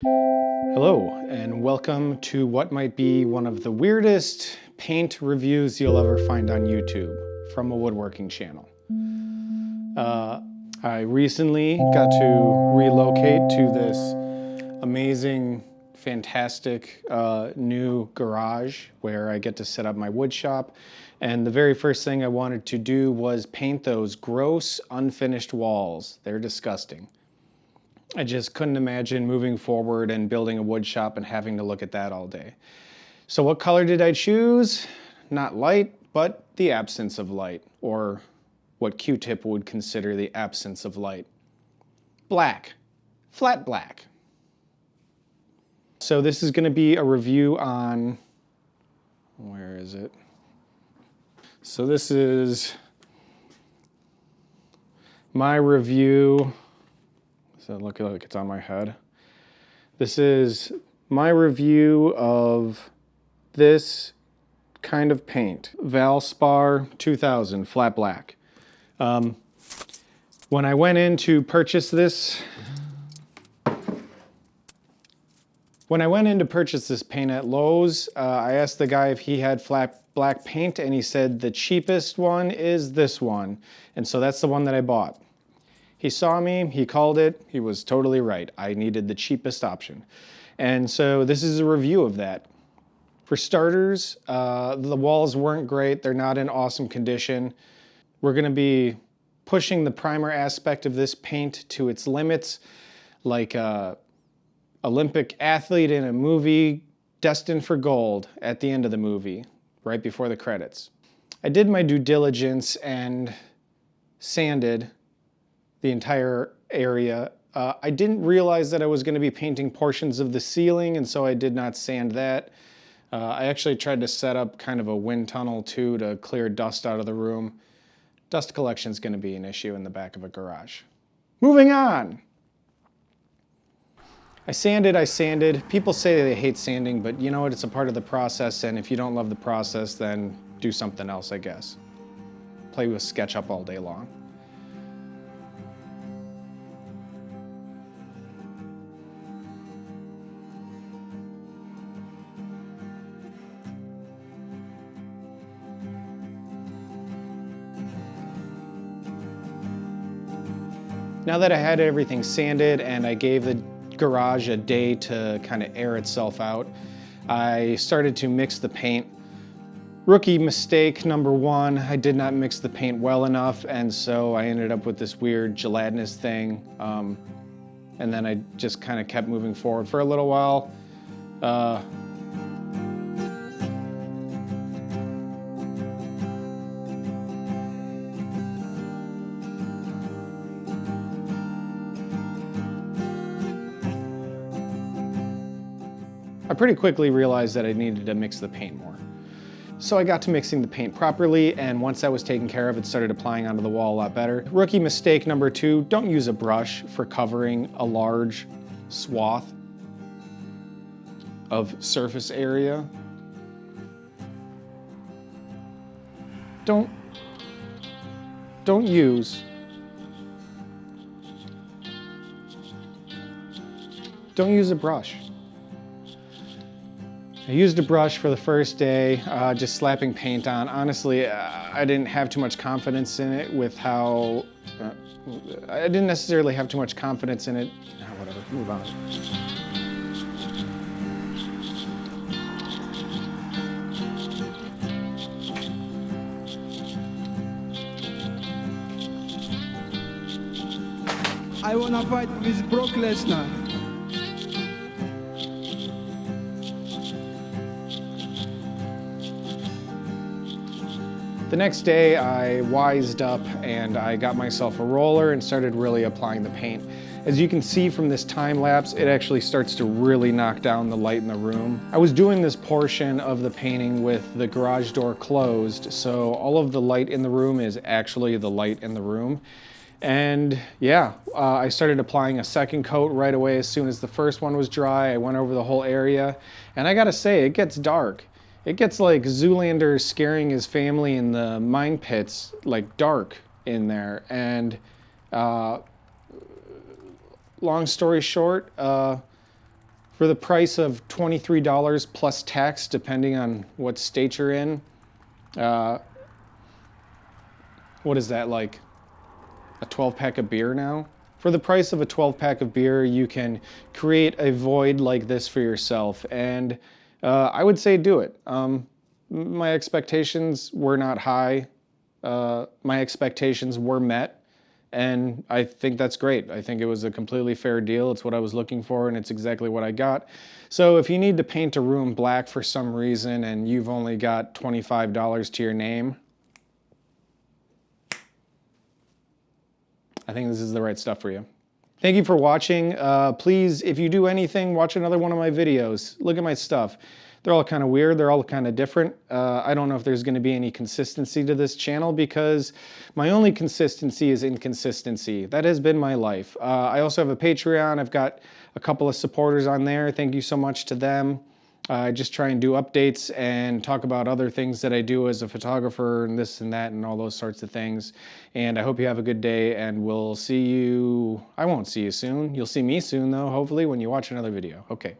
Hello, and welcome to what might be one of the weirdest paint reviews you'll ever find on YouTube from a woodworking channel. I recently got to relocate to this amazing, fantastic new garage where I get to set up my wood shop. And the very first thing I wanted to do was paint those gross, unfinished walls. They're disgusting. I just couldn't imagine moving forward and building a wood shop and having to look at that all day. So what color did I choose? Not light, but the absence of light, or what Q-Tip would consider the absence of light. Black, flat black. So this is going to be a review on, where is it? So this is my review. Does that look like it's on my head? This is my review of this kind of paint, Valspar 2000 flat black. When I went in to purchase this, paint at Lowe's, I asked the guy if he had flat black paint, and he said the cheapest one is this one, and so that's the one that I bought. He saw me, he called it, he was totally right. I needed the cheapest option. And so this is a review of that. For starters, the walls weren't great, they're not in awesome condition. We're gonna be pushing the primer aspect of this paint to its limits, like a Olympic athlete in a movie destined for gold at the end of the movie, right before the credits. I did my due diligence and sanded the entire area. I didn't realize that I was going to be painting portions of the ceiling, and so I did not sand that. I actually tried to set up kind of a wind tunnel too to clear dust out of the room. Dust collection is going to be an issue in the back of a garage. Moving on. I sanded. People say they hate sanding, but you know what? It's a part of the process, and if you don't love the process, then do something else, I guess. Play with SketchUp all day long. Now that I had everything sanded and I gave the garage a day to kind of air itself out, I started to mix the paint. Rookie mistake number one, I did not mix the paint well enough, and so I ended up with this weird gelatinous thing. And then I just kind of kept moving forward for a little while. I pretty quickly realized that I needed to mix the paint more. So I got to mixing the paint properly, and once that was taken care of, it started applying onto the wall a lot better. Rookie mistake number two, don't use a brush for covering a large swath of surface area. Don't use a brush. I used a brush for the first day, just slapping paint on. Honestly, I didn't have too much confidence in it with how... I didn't necessarily have too much confidence in it. Whatever, move on. I wanna fight with Brock Lesnar. The next day I wised up and I got myself a roller and started really applying the paint. As you can see from this time lapse, it actually starts to really knock down the light in the room. I was doing this portion of the painting with the garage door closed, so all of the light in the room is actually the light in the room. And yeah, I started applying a second coat right away as soon as the first one was dry. I went over the whole area, and I gotta say, it gets dark. It gets like Zoolander scaring his family in the mine pits, like dark in there. And long story short, For the price of $23 plus tax, depending on what state you're in, what is that, like a 12 pack of beer now? For the price of a 12 pack of beer, you can create a void like this for yourself. And I would say do it. My expectations were not high. My expectations were met. And I think that's great. I think it was a completely fair deal. It's what I was looking for, and it's exactly what I got. So if you need to paint a room black for some reason and you've only got $25 to your name, I think this is the right stuff for you. Thank you for watching. Please, if you do anything, watch another one of my videos. Look at my stuff. They're all kind of weird. They're all kind of different. I don't know if there's going to be any consistency to this channel because my only consistency is inconsistency. That has been my life. I also have a Patreon. I've got a couple of supporters on there. Thank you so much to them. I just try and do updates and talk about other things that I do as a photographer and this and that and all those sorts of things. And I hope you have a good day, and we'll see you. I won't see you soon. You'll see me soon though, hopefully, when you watch another video. Okay.